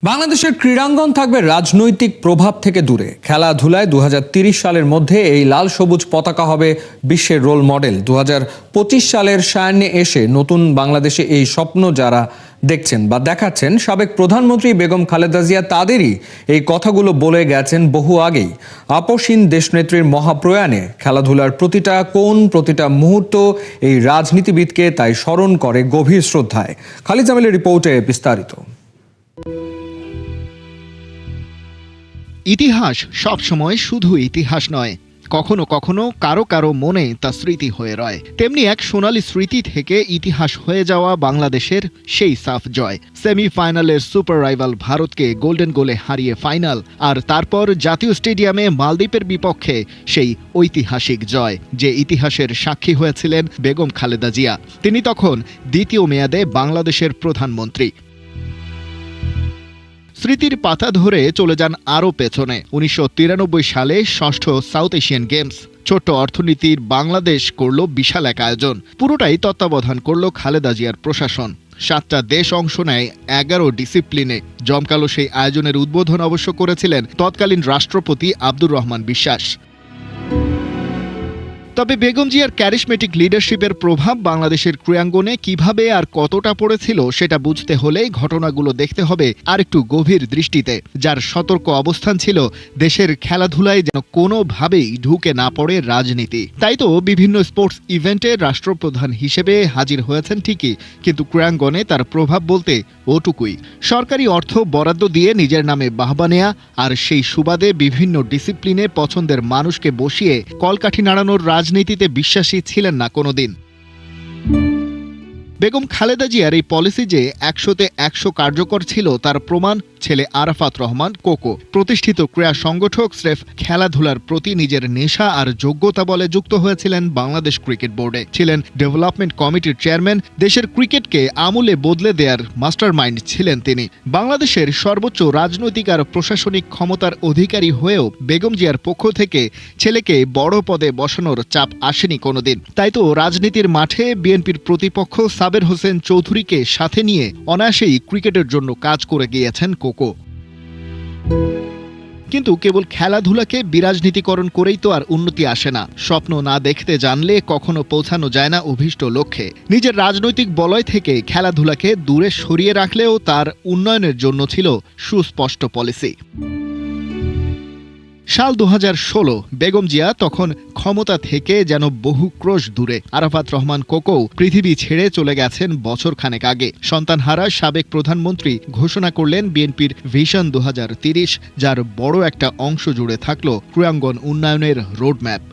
বাংলাদেশের ক্রীড়াঙ্গন থাকবে রাজনৈতিক প্রভাব থেকে দূরে। খেলাধুলায় ২০৩০ সালের মধ্যে এই লাল সবুজ পতাকা হবে বিশ্বের রোল মডেল। ২০২৫ সালের সায়ান্নে এসে নতুন বাংলাদেশে এই স্বপ্ন যারা দেখছেন বা দেখাচ্ছেন, সাবেক প্রধানমন্ত্রী বেগম খালেদা জিয়া তাদেরই এই কথাগুলো বলে গেছেন বহু আগেই। আপসহীন দেশনেত্রীর মহাপ্রয়াণে খেলাধুলার প্রতিটা কোণ, প্রতিটা মুহূর্ত এই রাজনীতিবিদকে তাই স্মরণ করে গভীর শ্রদ্ধায়। খালিদ জামিলের রিপোর্টে বিস্তারিত। ইতিহাস সবসময় শুধু ইতিহাস নয়, কখনো কখনো কারো কারো মনে তা স্মৃতি হয়ে রয়। তেমনি এক সোনালী স্মৃতি থেকে ইতিহাস হয়ে যাওয়া বাংলাদেশের সেই সাফ জয়। সেমিফাইনালের সুপার রাইভাল ভারতকে গোল্ডেন গোলে হারিয়ে ফাইনাল, আর তারপর জাতীয় স্টেডিয়ামে মালদ্বীপের বিপক্ষে সেই ঐতিহাসিক জয়, যে ইতিহাসের সাক্ষী হয়েছিলেন বেগম খালেদা জিয়া। তিনি তখন দ্বিতীয় মেয়াদে বাংলাদেশের প্রধানমন্ত্রী। স্মৃতির পাতা ধরে চলে যান আরও পেছনে। ১৯৯৩ সালে ষষ্ঠ সাউথ এশিয়ান গেমস। ছোট্ট অর্থনীতির বাংলাদেশ করল বিশাল এক আয়োজন। পুরোটাই তত্ত্বাবধান করল খালেদা জিয়ার প্রশাসন। ৭টা দেশ অংশ নেয় ১১ ডিসিপ্লিনে। জমকালো সেই আয়োজনের উদ্বোধন অবশ্য করেছিলেন তৎকালীন রাষ্ট্রপতি আব্দুর রহমান বিশ্বাস। তবে বেগম জিয়ার ক্যারিশমেটিক লিডারশিপের প্রভাব বাংলাদেশের ক্রীড়াঙ্গনে কিভাবে আর কতটা পড়েছিল সেটা বুঝতে হলে ঘটনাগুলো দেখতে হবে আরেকটু গভীর দৃষ্টিতে। যার সতর্ক অবস্থান ছিল দেশের খেলাধুলায় যেন কোনোভাবেই ঢুকে না পড়ে রাজনীতি। তাই তো বিভিন্ন স্পোর্টস ইভেন্টে রাষ্ট্রপ্রধান হিসেবে হাজির হয়েছেন ঠিকই, কিন্তু ক্রীড়াঙ্গনে তার প্রভাব বলতে ওটুকুই। সরকারি অর্থ বরাদ্দ দিয়ে নিজের নামে বাহবা নেয়া, আর সেই সুবাদে বিভিন্ন ডিসিপ্লিনে পছন্দের মানুষকে বসিয়ে কলকাঠি নাড়ানোর রাজনীতিতে বিশ্বাসী ছিলেন না কোনোদিন। বেগম খালেদা জিয়ার এই পলিসি যে ১০০তে ১০০ কার্যকর ছিল তার প্রমাণ ছেলে আরাফাত রহমান কোকো। প্রতিষ্ঠিত ক্রীড়া সংগঠক স্রেফ খেলাধুলার প্রতি নিজের নেশা আর যোগ্যতা বলে যুক্ত হয়েছিলেন বাংলাদেশ ক্রিকেট বোর্ডে। ছিলেন ডেভেলপমেন্ট কমিটির চেয়ারম্যান। দেশের ক্রিকেটকে আমূলে বদলে দেয়ার মাস্টারমাইন্ড ছিলেন তিনি। বাংলাদেশের সর্বোচ্চ রাজনৈতিক আর প্রশাসনিক ক্ষমতার অধিকারী হয়েও বেগম জিয়ার পক্ষ থেকে ছেলেকে বড় পদে বসানোর চাপ আসেনি কোনোদিন। তাই তো রাজনীতির মাঠে বিএনপির প্রতিপক্ষ সাবের হোসেন চৌধুরীকে সাথে নিয়ে অনায়াসেই ক্রিকেটের জন্য কাজ করে গিয়েছেন কোকো। কিন্তু কেবল খেলাধুলাকে বিরাজনীতিকরণ করেই তো আর উন্নতি আসে না। স্বপ্ন না দেখতে জানলে কখনো পৌঁছানো যায় না অভীষ্ট লক্ষ্যে। নিজের রাজনৈতিক বলয় থেকে খেলাধুলাকে দূরে সরিয়ে রাখলেও তার উন্নয়নের জন্য ছিল সুস্পষ্ট পলিসি। সাল ২০১৬, বেগম জিয়া তখন ক্ষমতা থেকে যেন বহু ক্রোশ দূরে। আরাফাত রহমান কোকো পৃথিবী ছেড়ে চলে গেছেন বছরখানেক আগে। সন্তানহারা সাবেক প্রধানমন্ত্রী ঘোষণা করলেন বিএনপির ভিশন ২০৩০, যার বড় একটা অংশ জুড়ে থাকল ক্রীড়াঙ্গন উন্নয়নের রোডম্যাপ।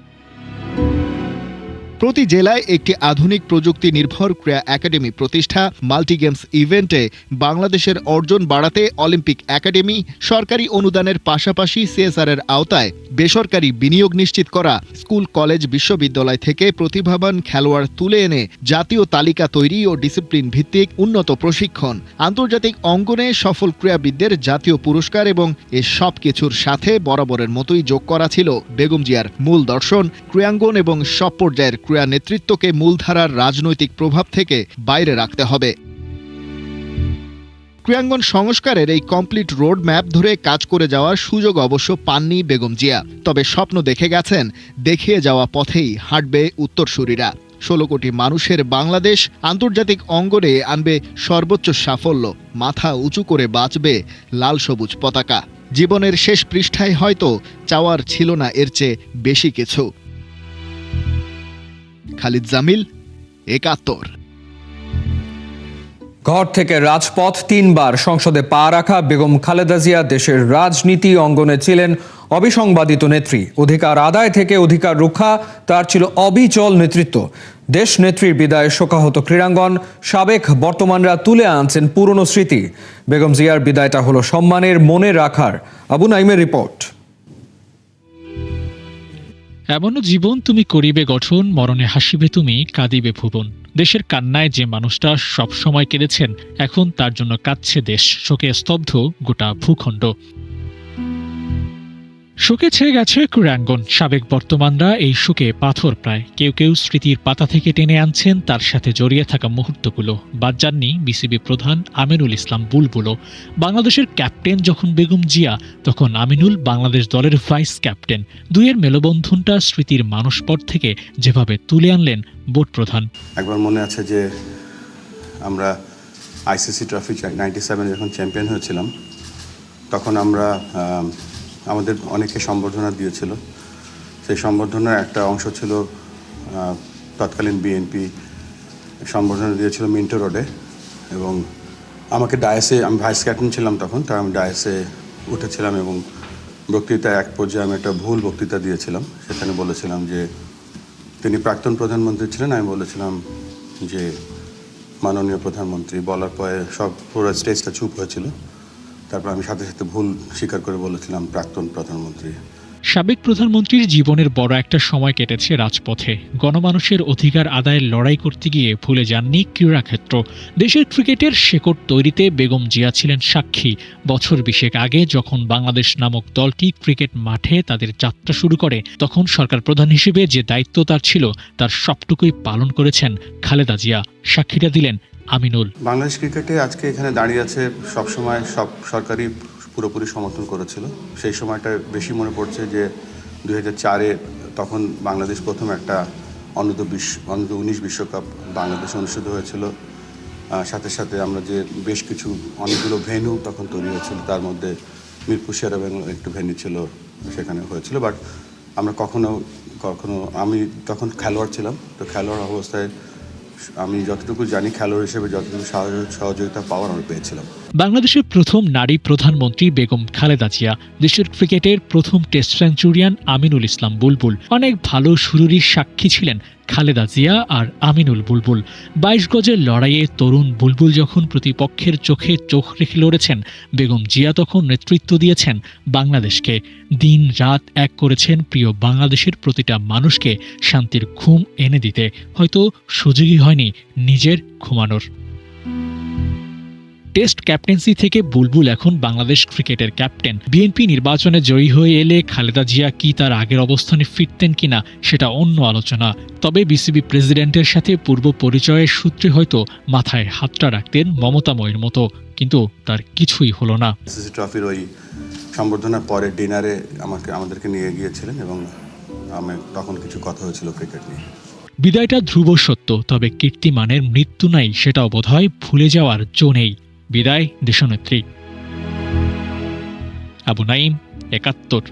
প্রতি জেলায় একটি আধুনিক প্রযুক্তি নির্ভর ক্রীড়া একাডেমি প্রতিষ্ঠা, মাল্টি গেমস ইভেন্টে বাংলাদেশের অর্জন বাড়াতে অলিম্পিক একাডেমি, সরকারি অনুদানের পাশাপাশি সিএসআর এর আওতায় বেসরকারি বিনিয়োগ নিশ্চিত করা, স্কুল কলেজ বিশ্ববিদ্যালয় থেকে প্রতিভাবান খেলোয়াড় তুলে এনে জাতীয় তালিকা তৈরি ও ডিসিপ্লিন ভিত্তিক উন্নত প্রশিক্ষণ, আন্তর্জাতিক অঙ্গনে সফল ক্রীড়াবিদদের জাতীয় পুরস্কার, এবং এ সব কিছুর সাথে বরাবরের মতোই যোগ করা ছিল বেগম জিয়ার মূল দর্শন, ক্রীড়াঙ্গন এবং সব পর্যায়ের ক্রীড়া নেতৃত্বকে মূলধারার রাজনৈতিক প্রভাব থেকে বাইরে রাখতে হবে। ক্রীড়াঙ্গন সংস্কারের এই কমপ্লিট রোড ম্যাপ ধরে কাজ করে যাওয়ার সুযোগ অবশ্য পাননি বেগম জিয়া। তবে স্বপ্ন দেখে গেছেন, দেখিয়ে যাওয়া পথেই হাঁটবে উত্তরসূরিরা। ১৬ কোটি মানুষের বাংলাদেশ আন্তর্জাতিক অঙ্গনে আনবে সর্বোচ্চ সাফল্য, মাথা উঁচু করে বাঁচবে লাল সবুজ পতাকা। জীবনের শেষ পৃষ্ঠায় হয়তো চাওয়ার ছিল না এর চেয়ে বেশি কিছু। খালিদ জামিল, ৭১। ঘর থেকে রাজপথ, ৩ বার সংসদে পা রাখা বেগম খালেদা জিয়া দেশের রাজনীতি অঙ্গনে ছিলেন অবিসংবাদিত নেত্রী। অধিকার আদায় থেকে অধিকার রক্ষা তার ছিল অবিচল নেতৃত্ব। দেশ নেত্রীর বিদায়ে শোকাহত ক্রীড়াঙ্গন, সাবেক বর্তমানরা তুলে আনছেন পুরনো স্মৃতি। বেগম জিয়ার বিদায়টা হলো সম্মানের, মনে রাখার। আবু নাইমের রিপোর্ট। এমনও জীবন তুমি করিবে গঠন, মরণে হাসিবে তুমি, কাঁদিবে ভুবন। দেশের কান্নায় যে মানুষটা সব সময় কেঁদেছেন, এখন তার জন্য কাঁদছে দেশ। শোকে স্তব্ধ গোটা ভূখণ্ড। শোকে ছেয়ে গেছে ক্রীড়াঙ্গন। সাবেক বর্তমানরা এই শোকে পাথর প্রায়। কেউ কেউ স্মৃতির পাতা থেকে টেনে আনছেন তার সাথে জড়িয়ে থাকা মুহূর্তগুলো। বাদ যাননি বিসিবি প্রধান আমিনুল ইসলাম বুলবুলও। বাংলাদেশের ক্যাপ্টেন যখন বেগম জিয়া, তখন আমিনুল বাংলাদেশ দলের ভাইস ক্যাপ্টেন। দুইয়ের মেলবন্ধনটা স্মৃতির মানসপট থেকে যেভাবে তুলে আনলেন বোর্ড প্রধান। একবার মনে আছে যে আমরা আইসিসি ট্রফি 97 যখন চ্যাম্পিয়ন হয়েছিলাম, তখন আমরা আমাদের অনেকে সম্বর্ধনা দিয়েছিল। সেই সম্বর্ধনার একটা অংশ ছিল তৎকালীন বিএনপি সম্বর্ধনা দিয়েছিল মিন্টো রোডে, এবং আমাকে ডায়াসে, আমি ভাইস ক্যাপ্টেন ছিলাম তখন, তাই আমি ডায়াসে উঠেছিলাম এবং বক্তৃতায় এক পর্যায়ে আমি একটা ভুল বক্তৃতা দিয়েছিলাম। সেখানে বলেছিলাম যে তিনি প্রাক্তন প্রধানমন্ত্রী ছিলেন। আমি বলেছিলাম যে মাননীয় প্রধানমন্ত্রী, বলার পরে সব পুরো স্টেজটা চুপ হয়েছিল। তারপর আমি সাথে সাথে ভুল স্বীকার করে বলেছিলাম প্রাক্তন প্রধানমন্ত্রী। সাবেক প্রধানমন্ত্রীর জীবনের বড় একটা সময় কেটেছে রাজপথে। গণমানুষের অধিকার আদায়ের লড়াই করতে গিয়ে ভুলে যাননি ক্রীড়াক্ষেত্র। দেশের ক্রিকেটের শেকড় তৈরিতে বেগম জিয়া ছিলেন সাক্ষী। বছর 20 আগে যখন বাংলাদেশ নামক দলটি ক্রিকেট মাঠে তাদের যাত্রা শুরু করে, তখন সরকার প্রধান হিসেবে যে দায়িত্ব তার ছিল, তার সবটুকুই পালন করেছেন খালেদা জিয়া। সাক্ষীটা দিলেন আমিনুল। বাংলাদেশ ক্রিকেটে আজকে এখানে দাঁড়িয়ে আছে, সবসময় সব সরকারই পুরোপুরি সমর্থন করেছিল। সেই সময়টা বেশি মনে পড়ছে যে 2004-এ তখন বাংলাদেশ প্রথম একটা অনূর্ধ্ব-19 বিশ্বকাপ বাংলাদেশে অনুষ্ঠিত হয়েছিল। সাথে সাথে আমরা যে বেশ কিছু অনেকগুলো ভেন্যু তখন তৈরি হয়েছিল, তার মধ্যে মিরপুর শের একটু ভেন্যু ছিল, সেখানে হয়েছিল। বাট আমরা কখনো আমি তখন খেলোয়াড় ছিলাম, তো খেলোয়াড় অবস্থায় আমি যতটুকু জানি, খেলোয়াড় হিসেবে যতটুকু সহযোগিতা পাওয়ার আমরা পেয়েছিলাম। বাংলাদেশের প্রথম নারী প্রধানমন্ত্রী বেগম খালেদা জিয়া, দেশের ক্রিকেটের প্রথম টেস্ট সেঞ্চুরিয়ান আমিনুল ইসলাম বুলবুল। অনেক ভালো শুরুরই সাক্ষী ছিলেন খালেদা জিয়া আর আমিনুল বুলবুল। 22 গজের লড়াইয়ে তরুণ বুলবুল যখন প্রতিপক্ষের চোখে চোখ রেখে লড়েছেন, বেগম জিয়া তখন নেতৃত্ব দিয়েছেন বাংলাদেশকে। দিন রাত এক করেছেন প্রিয় বাংলাদেশের প্রতিটা মানুষকে শান্তির ঘুম এনে দিতে। হয়তো সুযোগই হয়নি নিজের ঘুমানোর। টেস্ট ক্যাপ্টেন্সি থেকে বুলবুল এখন বাংলাদেশ ক্রিকেটের ক্যাপ্টেন। বিএনপি নির্বাচনে জয়ী হয়ে এলে খালেদা জিয়া কি তার আগের অবস্থানে ফিরতেন কিনা সেটা অন্য আলোচনা। তবে বিসিবি প্রেসিডেন্টের সাথে পূর্ব পরিচয়ের সূত্রে হয়তো মাথায় হাতটা রাখতেন মমতাময়ের মতো, কিন্তু তার কিছুই হলো না। আইসিসি ট্রফির ওই সম্বর্ধনার পরে ডিনারে আমাদেরকে নিয়ে গিয়েছিলেন এবং তখন কিছু কথা হয়েছিল ক্রিকেট নিয়ে। বিদায়টা ধ্রুব সত্য, তবে কীর্তিমানের মৃত্যু নাই সেটাও বোধহয় ভুলে যাওয়ার জো নেই। বিদায় দেশনেত্রী। আবু নাইম, ৭১।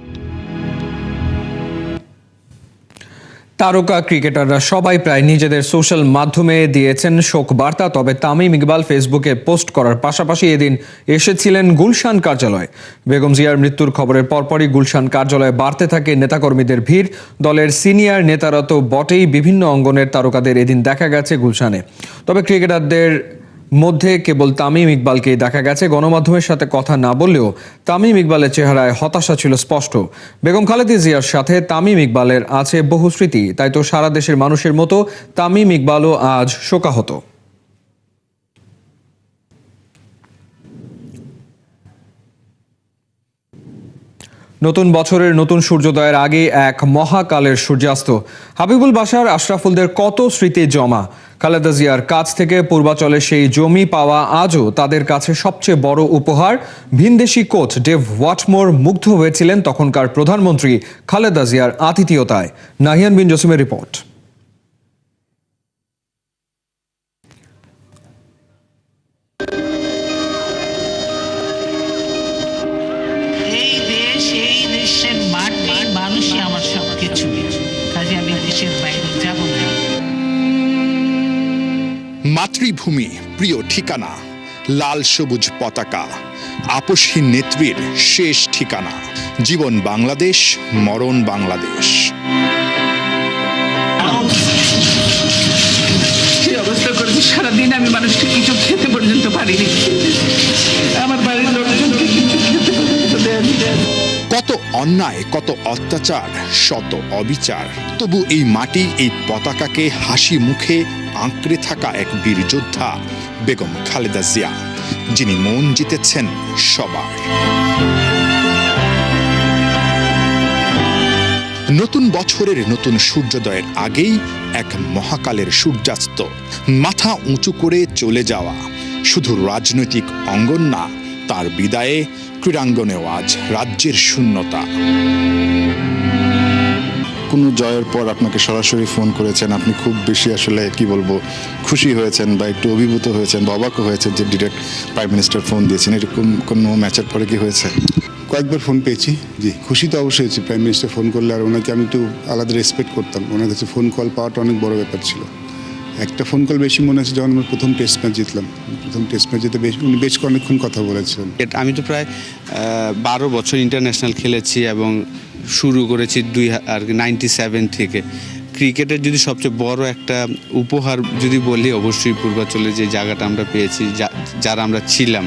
তারকা ক্রিকেটাররা সবাই প্রায় নিজেদের সোশ্যাল মাধ্যমে দিয়েছেন শোক বার্তা। তবে তামিম ইকবাল ফেসবুকে পোস্ট করার পাশাপাশি এদিন এসেছিলেন গুলশান কার্যালয়। বেগম জিয়ার মৃত্যুর খবরের পরপরই গুলশান কার্যালয়ে বাড়তে থাকে নেতাকর্মীদের ভিড়। দলের সিনিয়র নেতারা তো বটেই, বিভিন্ন অঙ্গনের তারকাদের এদিন দেখা গেছে গুলশানে। তবে ক্রিকেটারদের মধ্যে কেবল তামিম ইকবালকেই দেখা গেছে। গণমাধ্যমের সাথে কথা না বললেও তামিম ইকবালের চেহারায় হতাশা ছিল স্পষ্ট। বেগম খালেদা জিয়ার সাথে তামিম ইকবালের আছে বহু স্মৃতি, তাই তো সারা দেশের মানুষের মতো তামিম ইকবালও আজ শোকাহত। নতুন বছরের নতুন সূর্যোদয়ের আগে এক মহাকালের সূর্যাস্ত। হাবিবুল বাশার, আশরাফুলদের কত স্মৃতি জমা। খালেদা জিয়ার কাছ থেকে পূর্বাচলে সেই জমি পাওয়া আজও তাদের কাছে সবচেয়ে বড় উপহার। ভিনদেশি কোচ ডেভ ওয়াটমোর মুগ্ধ হয়েছিলেন তখনকার প্রধানমন্ত্রী খালেদা জিয়ার আতিথেয়তায়। নাহিয়ান বিন জসিমের রিপোর্ট। মাতৃভূমি প্রিয় ঠিকানা, লাল সবুজ পতাকা, আপোষহীন নেত্রীর শেষ ঠিকানা। জীবন বাংলাদেশ, মরণ বাংলাদেশ। অবস্থা করেছি, সারাদিন আমি মানুষকে কিছু খেতে পর্যন্ত পারিনি। আমার বাড়ির লোকজনকে কিছু খেতে পর্যন্ত দেয়নি। কত অন্যায়, কত অত্যাচার, শত অবিচার, তবু এই মাটি, এই পতাকাকে হাসি মুখে আঁকড়ে থাকা এক বীর যোদ্ধা বেগম খালেদা জিয়া, যিনি মন জিতেছেন সবার। নতুন বছরের নতুন সূর্যোদয়ের আগেই এক মহাকালের সূর্যাস্ত, মাথা উঁচু করে চলে যাওয়া শুধু রাজনৈতিক অঙ্গন না, তার বিদায়ে ক্রীড়াঙ্গনেও আজ রাজ্যের শূন্যতা। কোনো জয়ের পর আপনাকে সরাসরি ফোন করেছেন, আপনি খুব বেশি আসলে কি বলবো খুশি হয়েছেন বা একটু অভিভূত হয়েছেন বা অবাকও হয়েছেন যে ডিরেক্ট প্রাইম মিনিস্টার ফোন দিয়েছেন, এরকম কোনো ম্যাচের পরে কি হয়েছে? কয়েকবার ফোন পেয়েছি, জি খুশি তো অবশ্যই হয়েছি। প্রাইম মিনিস্টার ফোন করলে আর ওনাকে আমি একটু আলাদা রেসপেক্ট করতাম, ওনার কাছে ফোন কল পাওয়াটা অনেক বড় ব্যাপার ছিল। একটা ফোন কল বেশি মনে আছে যখন আমরা প্রথম টেস্ট ম্যাচ জিতলাম। প্রথম টেস্ট ম্যাচ জিতে উনি বেশ অনেকক্ষণ কথা বলেছিলেন। আমি তো প্রায় 12 বছর ইন্টারন্যাশনাল খেলেছি এবং শুরু করেছি 97 থেকে। ক্রিকেটের যদি সবচেয়ে বড় একটা উপহার যদি বলি, অবশ্যই পূর্বাঞ্চলে যে জায়গাটা আমরা পেয়েছি, যারা আমরা ছিলাম।